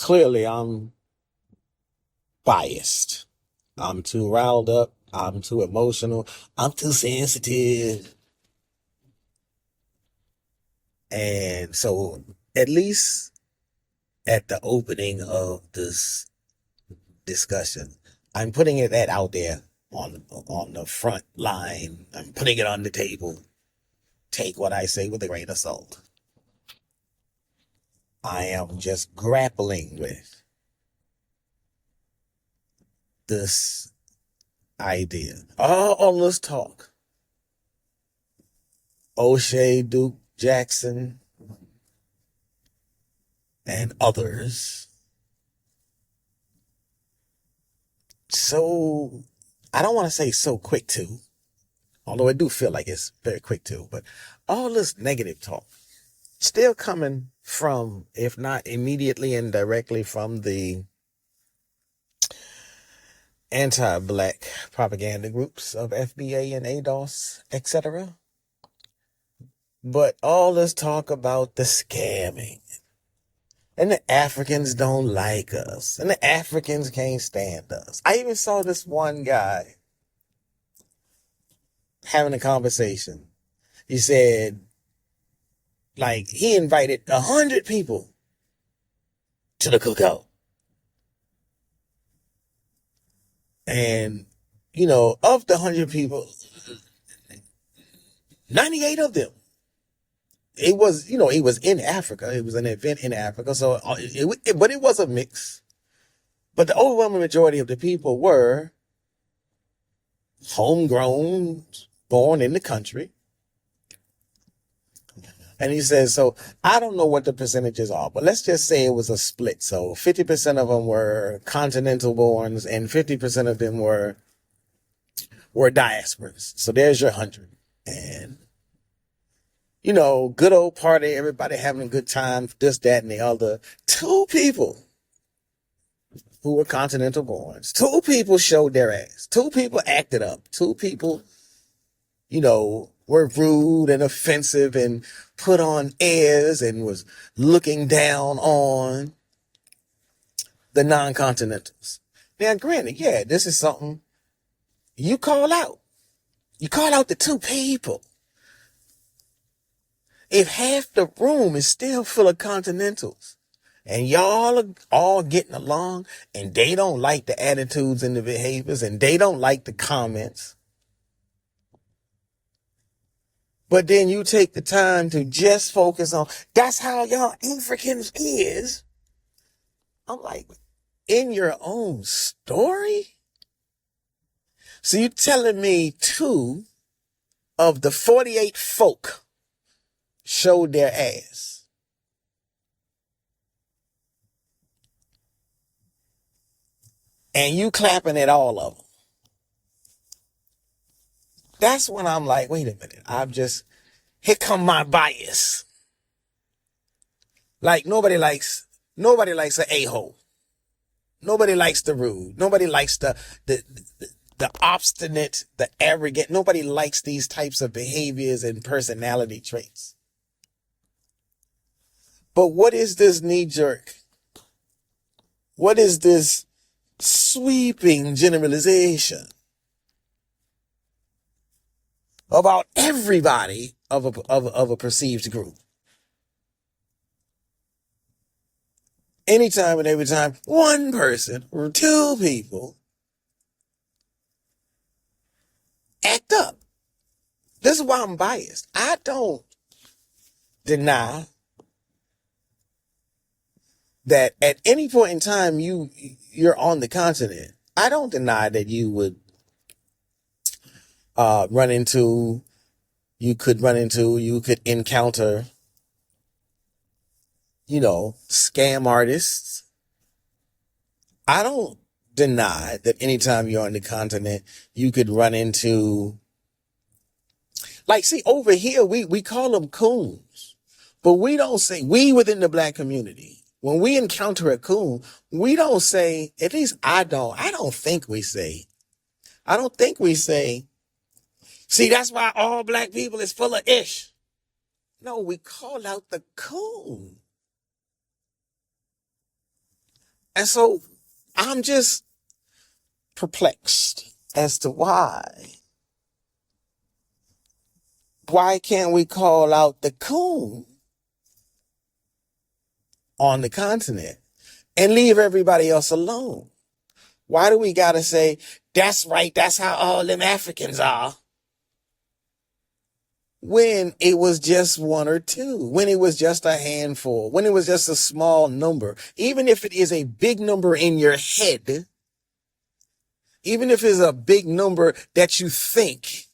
Clearly, I'm biased. I'm too riled up. I'm too emotional. I'm too sensitive. And so, at least at the opening of this discussion, I'm putting that out there on the front line. I'm putting it on the table. Take what I say with a grain of salt. I am just grappling with this idea. All this talk. O'Shea, Duke, Jackson, and others. So, I don't want to say so quick to, although I do feel like it's very quick to, but all this negative talk still coming from, if not immediately and directly from the anti-black propaganda groups of FBA and ADOS, etc. But all this talk about the scamming, and the Africans don't like us, and the Africans can't stand us. I even saw this one guy having a conversation. He said, like, he invited 100 people to the cookout. And, of the 100 people, 98 of them, it was in Africa. It was an event in Africa. So, but it was a mix. But the overwhelming majority of the people were homegrown, born in the country. And he says, so I don't know what the percentages are, but let's just say it was a split. So 50% of them were continental borns and 50% of them were diasporas. So there's your 100. And, good old party, everybody having a good time, this, that, and the other. 2 people who were continental borns. 2 people showed their ass. 2 people acted up. 2 people, were rude and offensive and put on airs and was looking down on the non-continentals. Now, granted, yeah, this is something you call out. You call out the 2 people. If half the room is still full of continentals and y'all are all getting along and they don't like the attitudes and the behaviors and they don't like the comments, but then you take the time to just focus on, that's how y'all Africans is. I'm like, in your own story? So you telling me 2 of the 48 folk showed their ass. And you clapping at all of them. That's when I'm like, wait a minute. Here come my bias. Like nobody likes an a-hole. Nobody likes the rude. Nobody likes the obstinate, the arrogant. Nobody likes these types of behaviors and personality traits. But what is this knee-jerk? What is this sweeping generalization about everybody of a perceived group? Anytime and every time, 1 person or 2 people act up. This is why I'm biased. I don't deny that at any point in time you're on the continent. I don't deny that you would you could encounter, scam artists. I don't deny that anytime you're on the continent, you could run into, over here, we call them coons, but we don't say, we within the black community, when we encounter a coon, we don't say, at least I don't think we say, see, that's why all black people is full of ish. No, we call out the coon. And so I'm just perplexed as to why. Why can't we call out the coon on the continent and leave everybody else alone? Why do we gotta say, that's right, that's how all them Africans are? When it was just one or two, when it was just a handful, when it was just a small number, even if it is a big number in your head, even if it's a big number that you think,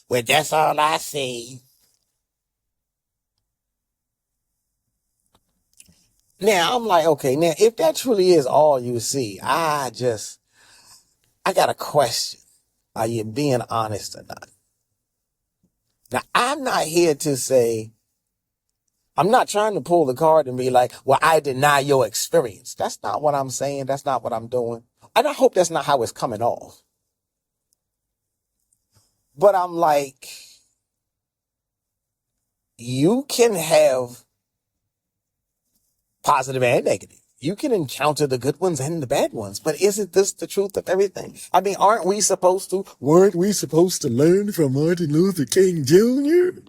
well, that's all I see. Now, I'm like, okay, now, if that truly is all you see, I got a question. Are you being honest or not? Now, I'm not here to say, I'm not trying to pull the card and be like, well, I deny your experience. That's not what I'm saying. That's not what I'm doing. And I hope that's not how it's coming off. But I'm like, you can have positive and negative. You can encounter the good ones and the bad ones, but isn't this the truth of everything? I mean, weren't we supposed to learn from Martin Luther King Jr.?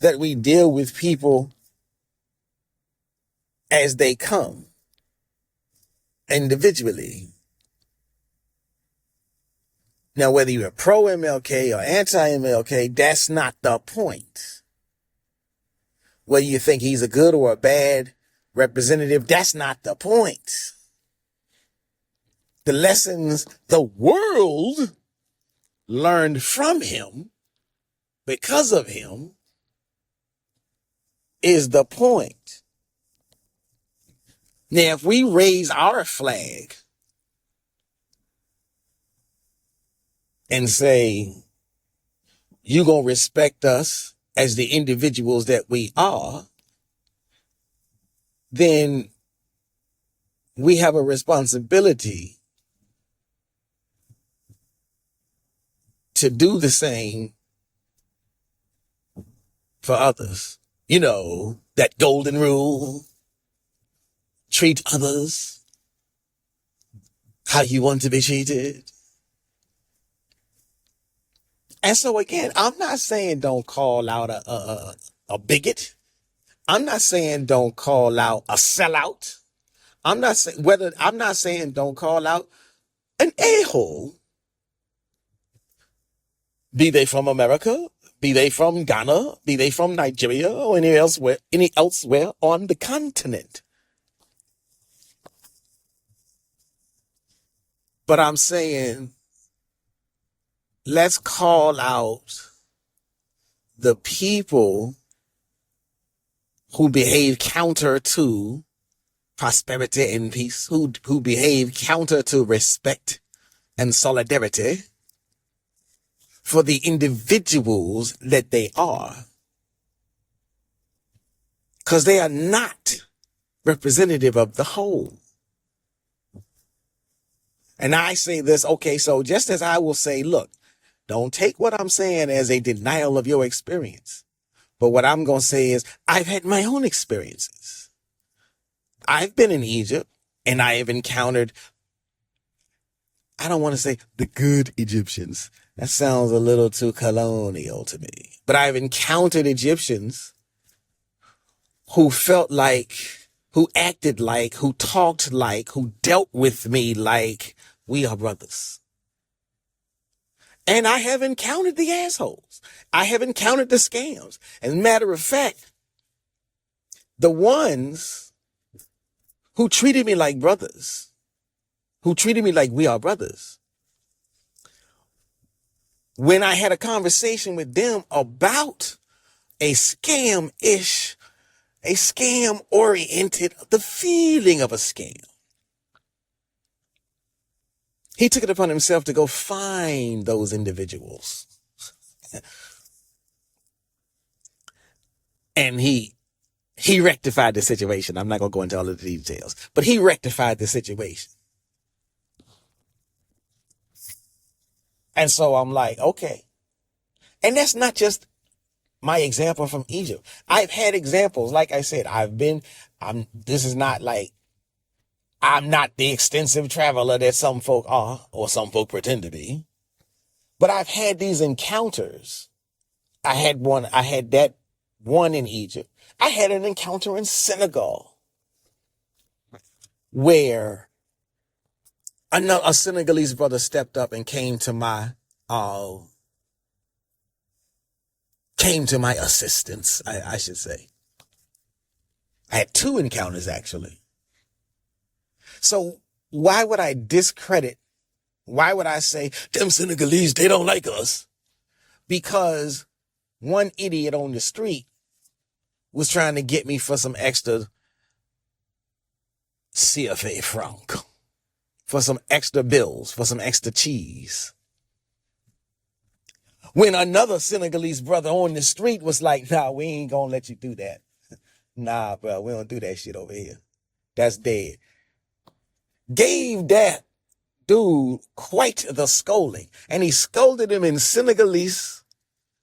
That we deal with people as they come, individually. Now, whether you're pro MLK or anti MLK, that's not the point. Whether you think he's a good or a bad representative, that's not the point. The lessons the world learned from him, because of him, is the point. Now, if we raise our flag and say, you're going to respect us as the individuals that we are, then we have a responsibility to do the same for others. You know, that golden rule, treat others how you want to be treated. And so again, I'm not saying don't call out a bigot. I'm not saying don't call out a sellout. I'm not saying don't call out an a-hole. Be they from America, be they from Ghana, be they from Nigeria, or any elsewhere on the continent. But I'm saying, let's call out the people who behave counter to prosperity and peace, who behave counter to respect and solidarity, for the individuals that they are. Because they are not representative of the whole. And I say this, okay, so just as I will say, look, don't take what I'm saying as a denial of your experience. But what I'm going to say is, I've had my own experiences. I've been in Egypt, and I have encountered, I don't want to say the good Egyptians. That sounds a little too colonial to me. But I've encountered Egyptians who felt like, who acted like, who talked like, who dealt with me like we are brothers. And I have encountered the assholes. I have encountered the scams. As a matter of fact, the ones who treated me like brothers, who treated me like we are brothers, when I had a conversation with them about a scam-ish, a scam-oriented, the feeling of a scam, he took it upon himself to go find those individuals. And he rectified the situation. I'm not going to go into all of the details, but he rectified the situation. And so I'm like, okay. And that's not just my example from Egypt. I've had examples. Like I said, this is not like, I'm not the extensive traveler that some folk are, or some folk pretend to be. But I've had these encounters. I had that one in Egypt. I had an encounter in Senegal where a Senegalese brother stepped up and came to my assistance, I should say. I had two encounters, actually. So why would I say, them Senegalese, they don't like us? Because one idiot on the street was trying to get me for some extra CFA franc, for some extra bills, for some extra cheese. When another Senegalese brother on the street was like, nah, we ain't gonna let you do that. Nah, bro, we don't do that shit over here. That's dead. Gave that dude quite the scolding. And he scolded him in Senegalese.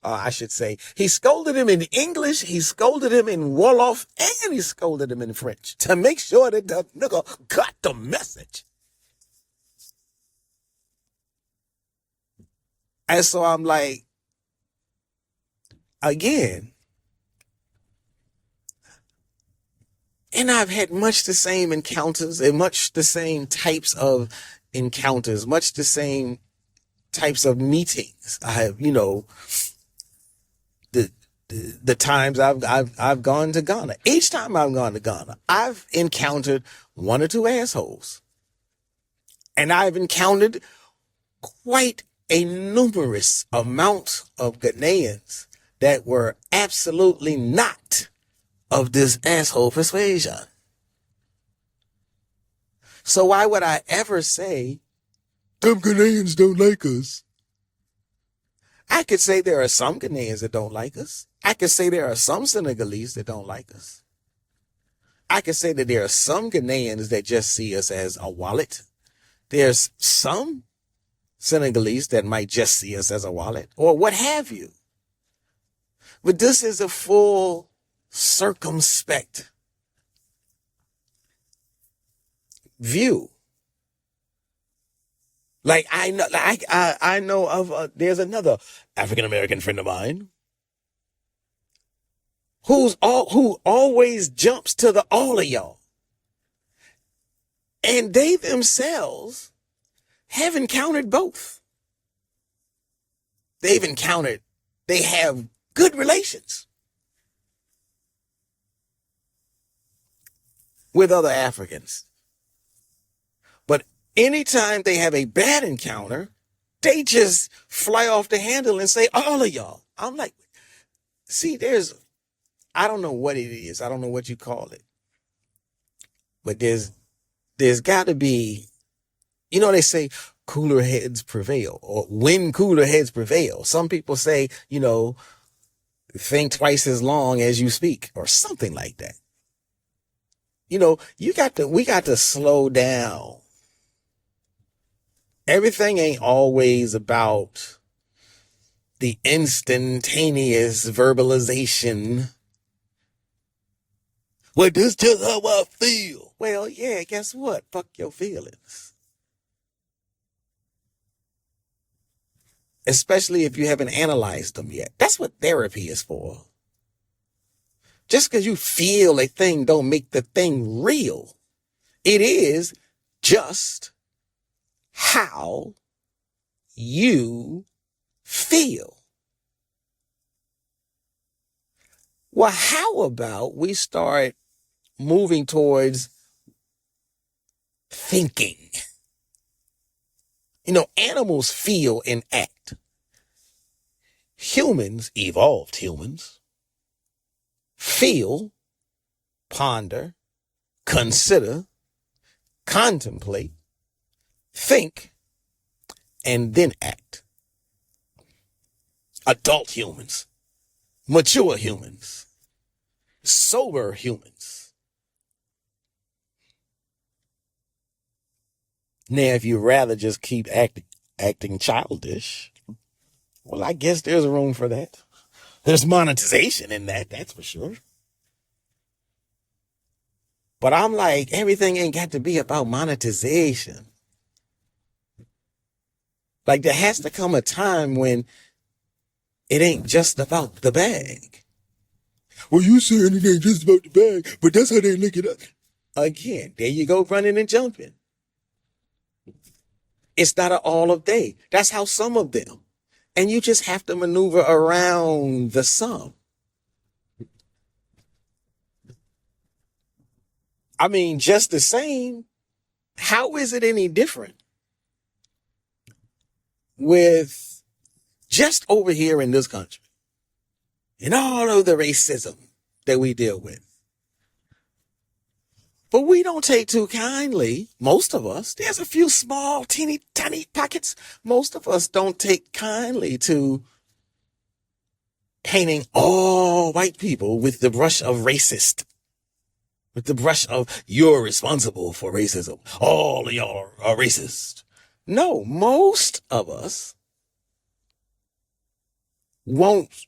I should say, he scolded him in English, he scolded him in Wolof, and he scolded him in French to make sure that the nigga got the message. And so I'm like, again, and I've had much the same encounters and much the same types of encounters, much the same types of meetings. I have, the times I've gone to Ghana. Each time I've gone to Ghana, I've encountered one or two assholes. And I've encountered quite a numerous amount of Ghanaians that were absolutely not of this asshole persuasion. So why would I ever say, them Ghanaians don't like us? I could say there are some Ghanaians that don't like us. I could say there are some Senegalese that don't like us. I could say that there are some Ghanaians that just see us as a wallet. There's some Senegalese that might just see us as a wallet, or what have you. But this is a full circumspect view. Like I know of there's another African American friend of mine who always jumps to the all of y'all, and they themselves have encountered both. They have good relations with other Africans. But anytime they have a bad encounter, they just fly off the handle and say, all of y'all. I'm like, see, I don't know what it is. I don't know what you call it. But there's got to be, they say cooler heads prevail, or when cooler heads prevail. Some people say, think twice as long as you speak, or something like that. We got to slow down. Everything ain't always about the instantaneous verbalization. Well, this just how I feel. Well, yeah, guess what? Fuck your feelings. Especially if you haven't analyzed them yet. That's what therapy is for. Just because you feel a thing don't make the thing real. It is just how you feel. Well, how about we start moving towards thinking? Animals feel and act. Humans, evolved humans, feel, ponder, consider, contemplate, think, and then act. Adult humans, mature humans, sober humans. Now, if you rather just keep acting childish, well, I guess there's room for that. There's monetization in that, that's for sure. But I'm like, everything ain't got to be about monetization. Like, there has to come a time when it ain't just about the bag. Well, you saying it ain't just about the bag, but that's how they look it up. Again, there you go, running and jumping. It's not an all of day. That's how some of them. And you just have to maneuver around the sum. I mean, just the same, how is it any different with just over here in this country and all of the racism that we deal with? But we don't take too kindly, most of us. There's a few small, teeny, tiny pockets. Most of us don't take kindly to painting all white people with the brush of racist. With the brush of, you're responsible for racism. All of y'all are racist. No, most of us won't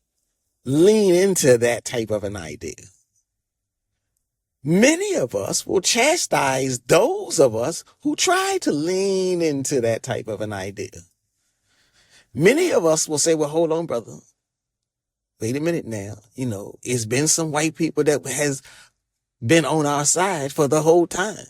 lean into that type of an idea. Many of us will chastise those of us who try to lean into that type of an idea. Many of us will say, well, hold on, brother. Wait a minute now. You know, it's been some white people that has been on our side for the whole time.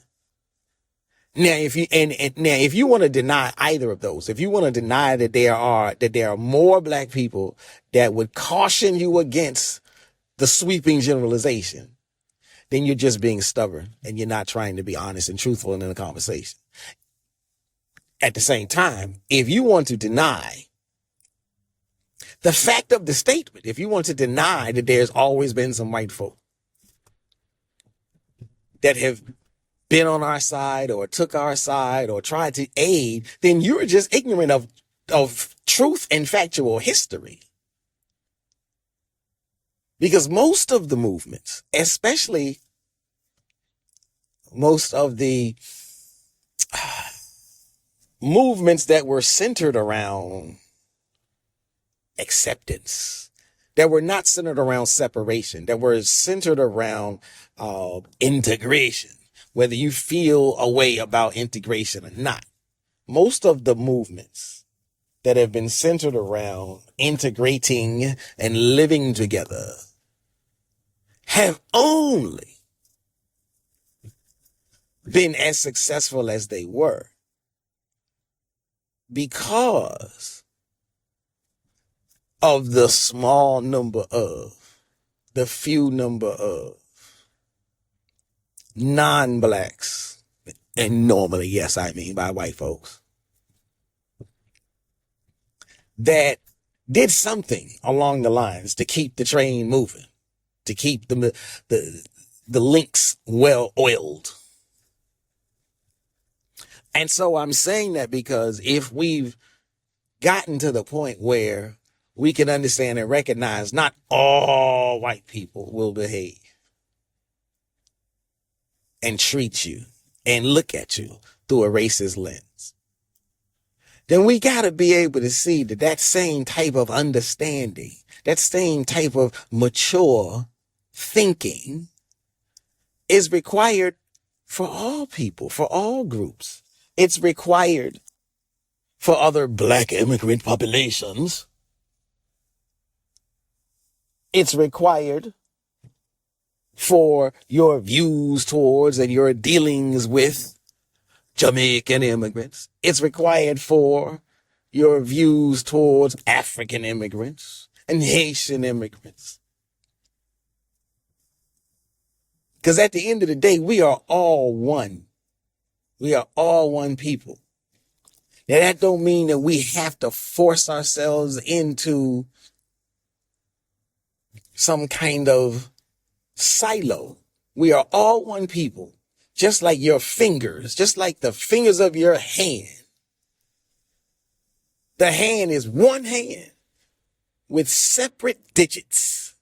Now, if you want to deny either of those, if you want to deny that there are more black people that would caution you against the sweeping generalization, then you're just being stubborn and you're not trying to be honest and truthful in a conversation. At the same time, if you want to deny the fact of the statement, if you want to deny that there's always been some white folk that have been on our side or took our side or tried to aid, then you're just ignorant of truth and factual history. Because most of the movements, especially most of the movements that were centered around acceptance, that were not centered around separation, that were centered around integration, whether you feel a way about integration or not. Most of the movements that have been centered around integrating and living together have only been as successful as they were because of the small number of, the few number of non-blacks, and normally, yes, I mean by white folks, that did something along the lines to keep the train moving, to keep the links well oiled. And so I'm saying that because if we've gotten to the point where we can understand and recognize not all white people will behave and treat you and look at you through a racist lens, then we got to be able to see that that same type of understanding, that same type of mature thinking is required for all people, for all groups. It's required for other black immigrant populations. It's required for your views towards and your dealings with Jamaican immigrants. It's required for your views towards African immigrants and Haitian immigrants. Because at the end of the day, we are all one. We are all one people. Now, that don't mean that we have to force ourselves into some kind of silo. We are all one people, just like your fingers, just like the fingers of your hand. The hand is one hand with separate digits.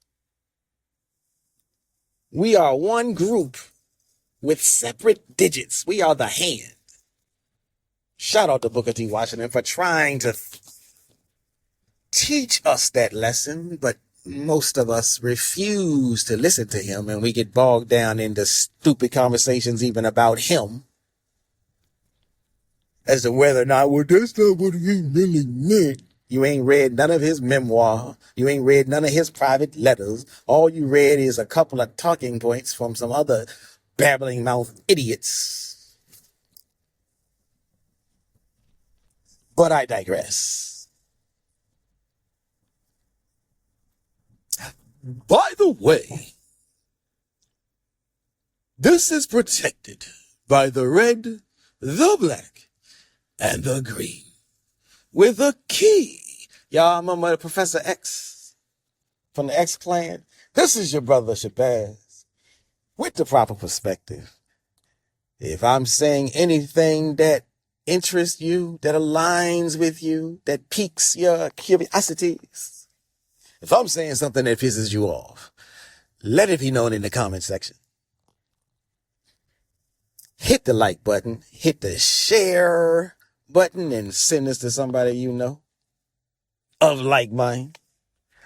We are one group with separate digits. We are the hand. Shout out to Booker T. Washington for trying to teach us that lesson, but most of us refuse to listen to him, and we get bogged down into stupid conversations even about him as to whether or not, well, that's not what he really meant. You ain't read none of his memoir. You ain't read none of his private letters. All you read is a couple of talking points from some other babbling mouth idiots. But I digress. By the way, this is protected by the red, the black, and the green with a key. Y'all remember Professor X from the X Clan? This is your brother Shabazz with the proper perspective. If I'm saying anything that interests you, that aligns with you, that piques your curiosities, if I'm saying something that pisses you off, let it be known in the comment section. Hit the like button, hit the share button, and send this to somebody you know of like mind.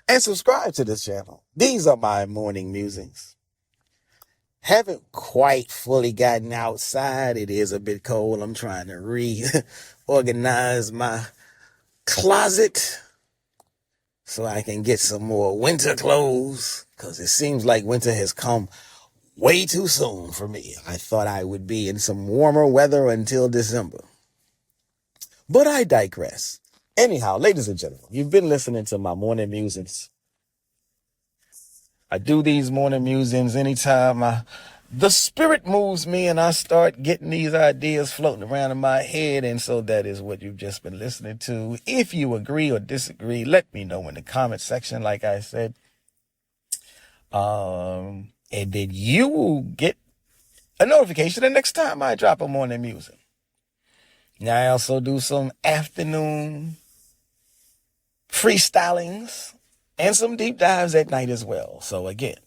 And subscribe to this channel. These are my morning musings. Haven't quite fully gotten outside. It is a bit cold. I'm trying to reorganize my closet so I can get some more winter clothes, because it seems like winter has come way too soon for me. I thought I would be in some warmer weather until December. But I digress. Anyhow, ladies and gentlemen, you've been listening to my morning musings. I do these morning musings anytime the spirit moves me and I start getting these ideas floating around in my head. And so that is what you've just been listening to. If you agree or disagree, let me know in the comment section, like I said. And then you will get a notification the next time I drop a morning musing. Now, I also do some afternoon freestylings and some deep dives at night as well. So again,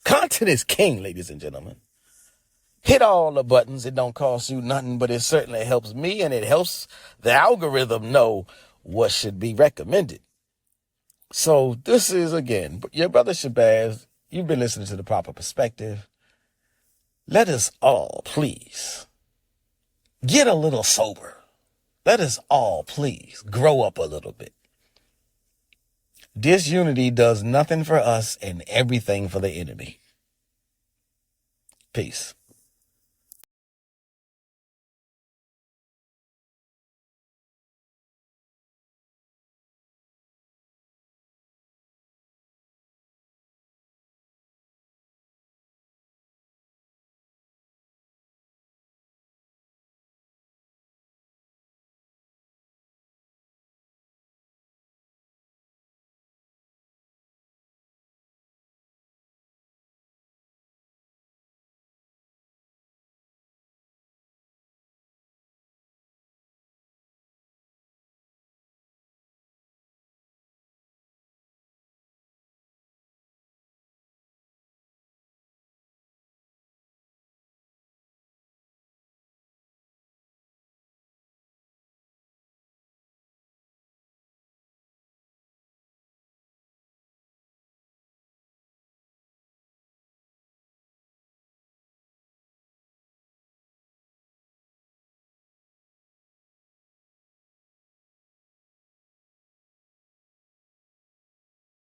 content is king, ladies and gentlemen. Hit all the buttons. It don't cost you nothing, but it certainly helps me, and it helps the algorithm know what should be recommended. So this is, again, your brother Shabazz. You've been listening to The Proper Perspective. Let us all, please, get a little sober. Let us all, please, grow up a little bit. Disunity does nothing for us and everything for the enemy. Peace.